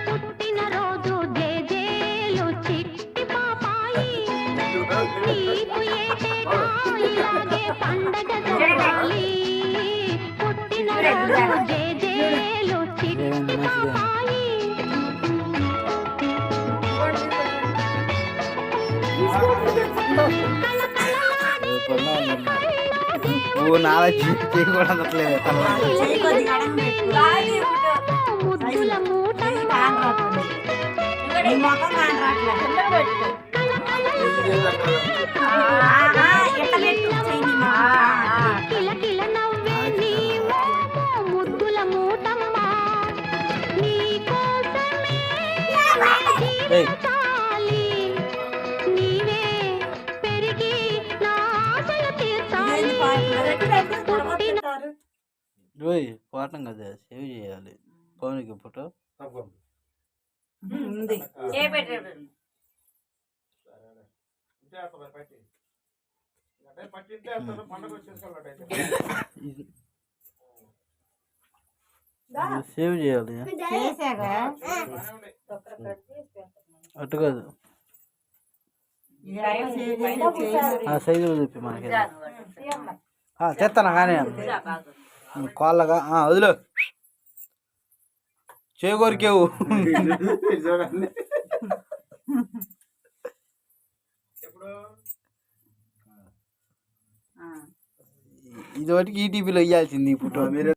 పుట్టినరోజు జేజేలు చిట్టి పాపాయి నీకు ఏటేటా ఇలాగే పండగ జరగాలి పుట్టినరోజు జేజేలు చిట్టి పాపాయి నువ్వు నాలా చేయి కూడా అందట్లేదు ముద్దుల మూట కిలకిల నవ్వే నీ ముద్దుల మూటమ్మా నీ కోసమే జీవించాలి నీవే పెరిగి నా ఆశలు తీర్చాలి రోయ్ పాఠం కదా సేవ్ చేయాలి పవన్కి ఫోటో సేవ్ చేయాలి అటు కాదు ఆ సైజు చెప్పి మనకి చేస్తాను కానీ కోళ్ళగా వదిలే చేకూరికేవు ఇది ఒకటికి ఈటీవీలో ఇవ్వాల్సింది ఈ ఫోటో మీరు